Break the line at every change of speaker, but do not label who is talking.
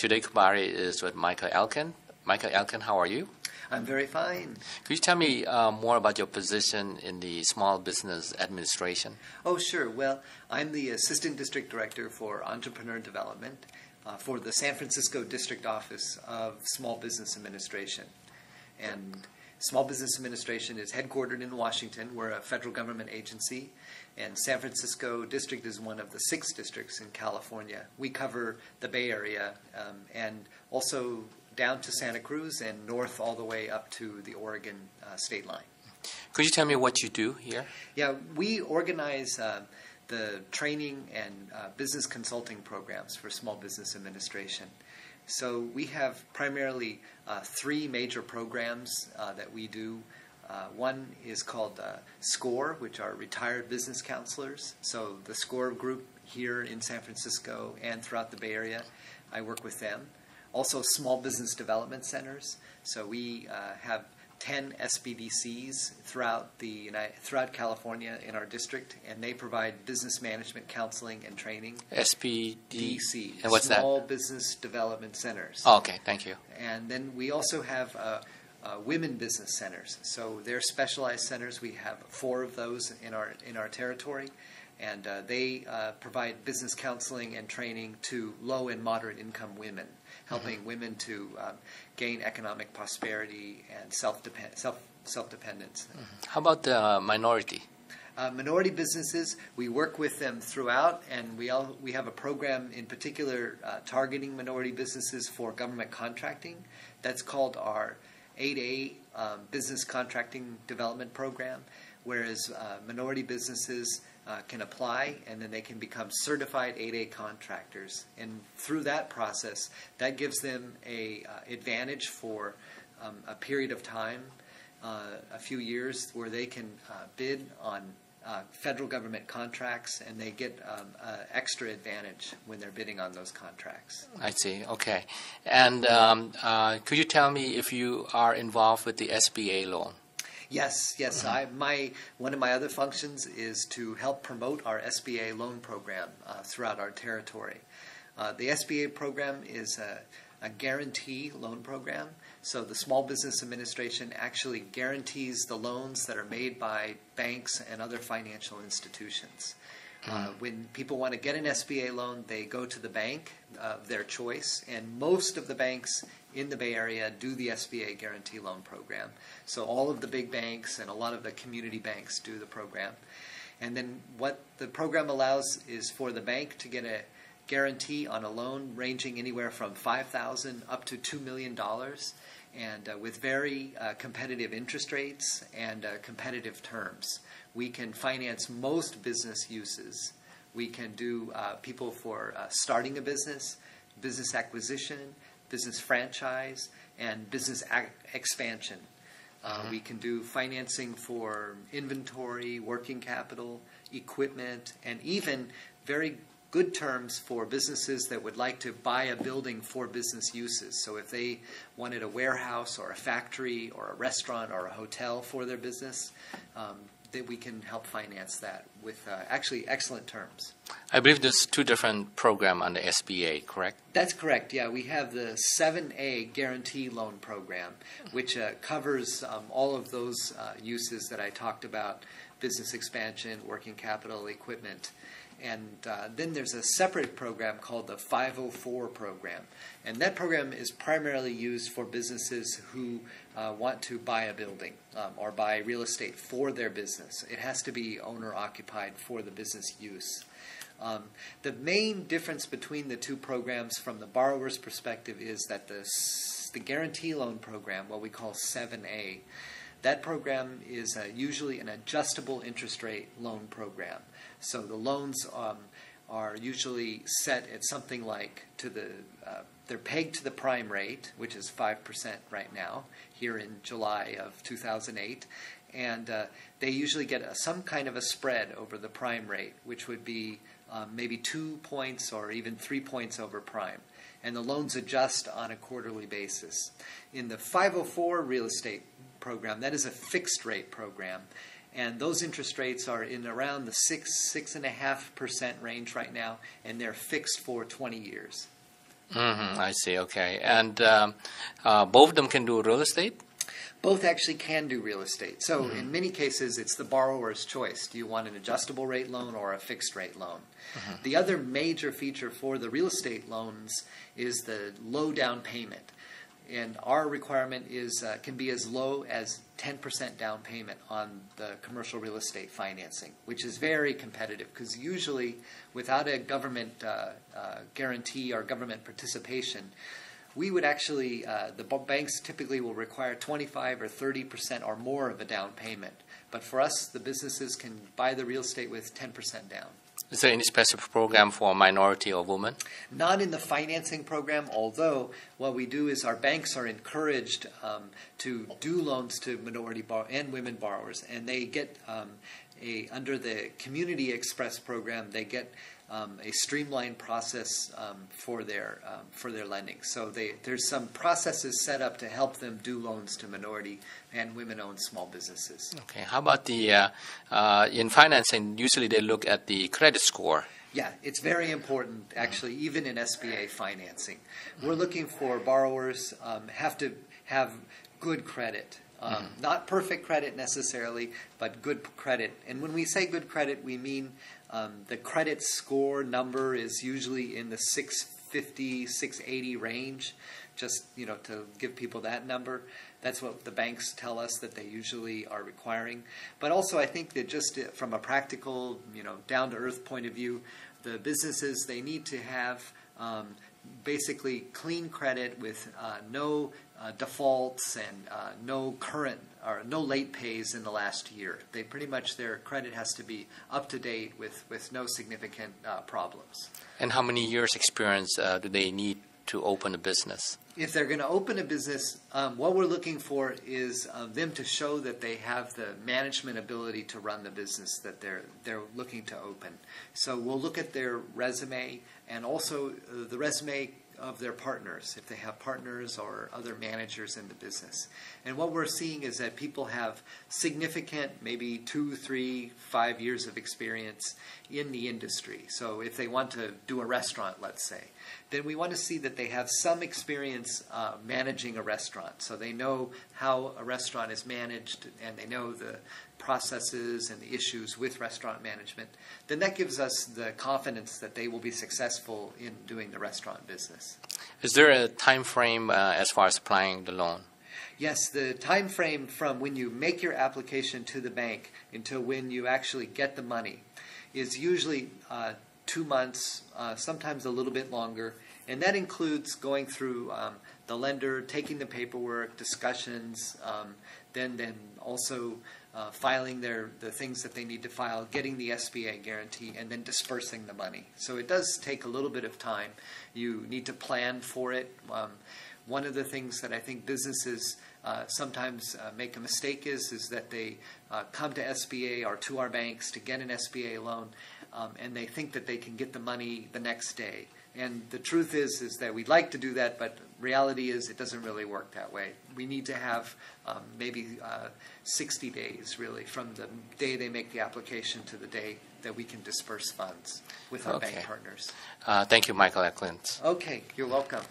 Today, Kabari is with Michael Elkin. Michael Elkin, how are you?
I'm very fine.
Could you tell me more about your position in the Small Business Administration?
Oh, sure. Well, I'm the Assistant District Director for Entrepreneur Development for the San Francisco District Office of Small Business Administration. And Small Business Administration is headquartered in Washington. We're a federal government agency, and San Francisco District is one of the 6 districts in California. We cover the Bay Area and also down to Santa Cruz and north all the way up to the Oregon state line.
Could you tell me what you do here?
Yeah, we organize the training and business consulting programs for small business administration. So we have primarily 3 major programs that we do. One is called SCORE, which are retired business counselors. So the SCORE group here in San Francisco and throughout the Bay Area, I work with them. Also small business development centers. So we have 10 SBDCs throughout California in our district, and they provide business management counseling and training.
SBDC.
And
what's that?
Small Business Development Centers.
Oh, okay, thank you.
And then we also have women business centers. So they're specialized centers. We have 4 of those in our territory, and they provide business counseling and training to low and moderate income women, helping women to gain economic prosperity and self-dependence.
How about the minority?
Minority businesses, we work with them throughout, and we have a program in particular targeting minority businesses for government contracting. That's called our 8A Business Contracting Development Program, whereas minority businesses can apply, and then they can become certified 8A contractors. And through that process, that gives them a advantage for a period of time, a few years, where they can bid on federal government contracts, and they get extra advantage when they're bidding on those contracts.
I see. Okay. And could you tell me if you are involved with the SBA loan?
Yes. One of my other functions is to help promote our SBA loan program throughout our territory. The SBA program is a guarantee loan program. So the Small Business Administration actually guarantees the loans that are made by banks and other financial institutions. When people want to get an SBA loan, they go to the bank of their choice, and most of the banks in the Bay Area do the SBA guarantee loan program. So all of the big banks and a lot of the community banks do the program. And then what the program allows is for the bank to get a guarantee on a loan ranging anywhere from $5,000 up to $2 million, and with very competitive interest rates and competitive terms. We can finance most business uses. We can do people for starting a business, business acquisition, business franchise, and business expansion. We can do financing for inventory, working capital, equipment, and even very good terms for businesses that would like to buy a building for business uses. So if they wanted a warehouse or a factory or a restaurant or a hotel for their business, that we can help finance that with actually excellent terms.
I believe there's 2 different programs on the SBA, correct?
That's correct, yeah. We have the 7A Guarantee Loan Program, which covers all of those uses that I talked about: business expansion, working capital, equipment. And then there's a separate program called the 504 program. And that program is primarily used for businesses who want to buy a building or buy real estate for their business. It has to be owner-occupied for the business use. The main difference between the 2 programs from the borrower's perspective is that the guarantee loan program, what we call 7A, that program is usually an adjustable interest rate loan program. So the loans are usually set at something like they're pegged to the prime rate, which is 5% right now, here in July of 2008. And they usually get some kind of a spread over the prime rate, which would be maybe 2 points or even 3 points over prime. And the loans adjust on a quarterly basis. In the 504 real estate program, that is a fixed rate program. And those interest rates are in around the 6.5% range right now, and they're fixed for 20 years.
I see. Okay. And both of them can do real estate?
Both actually can do real estate. So in many cases, it's the borrower's choice. Do you want an adjustable rate loan or a fixed rate loan? The other major feature for the real estate loans is the low down payment. And our requirement is can be as low as 10% down payment on the commercial real estate financing, which is very competitive because usually without a government guarantee or government participation, we would actually, the banks typically will require 25 or 30% or more of a down payment. But for us, the businesses can buy the real estate with 10% down.
Is there any specific program for minority or women?
Not in the financing program, although what we do is our banks are encouraged to do loans to minority and women borrowers, and they get under the Community Express program, they get a streamlined process for their lending. So there's some processes set up to help them do loans to minority and women-owned small businesses.
Okay. How about the in financing? Usually they look at the credit score.
Yeah, it's very important, actually, even in SBA financing. We're looking for borrowers have to have good credit. Not perfect credit necessarily, but good credit. And when we say good credit, we mean the credit score number is usually in the 650, 680 range, just to give people that number. That's what the banks tell us that they usually are requiring. But also I think that just from a practical, down-to-earth point of view, the businesses, they need to have basically clean credit with no defaults and no current or no late pays in the last year. They pretty much, their credit has to be up to date with no significant problems.
And how many years experience do they need to open a business?
If they're going to open a business, what we're looking for is them to show that they have the management ability to run the business that they're looking to open. So we'll look at their resume and also the resume of their partners, if they have partners or other managers in the business. And what we're seeing is that people have significant, maybe 2, 3, 5 years of experience in the industry. So if they want to do a restaurant, let's say, then we want to see that they have some experience managing a restaurant. So they know how a restaurant is managed and they know the processes and the issues with restaurant management. Then that gives us the confidence that they will be successful in doing the restaurant business.
Is there a time frame as far as applying the loan?
Yes, the time frame from when you make your application to the bank until when you actually get the money is usually 2 months, sometimes a little bit longer, and that includes going through the lender, taking the paperwork, discussions, then also filing the things that they need to file, getting the SBA guarantee, and then dispersing the money. So it does take a little bit of time. You need to plan for it. One of the things that I think businesses sometimes make a mistake is that they come to SBA or to our banks to get an SBA loan, and they think that they can get the money the next day. And the truth is that we'd like to do that, but reality is it doesn't really work that way. We need to have maybe 60 days, really, from the day they make the application to the day that we can disperse funds with our bank partners.
Thank you, Michael Elkin.
Okay, you're welcome.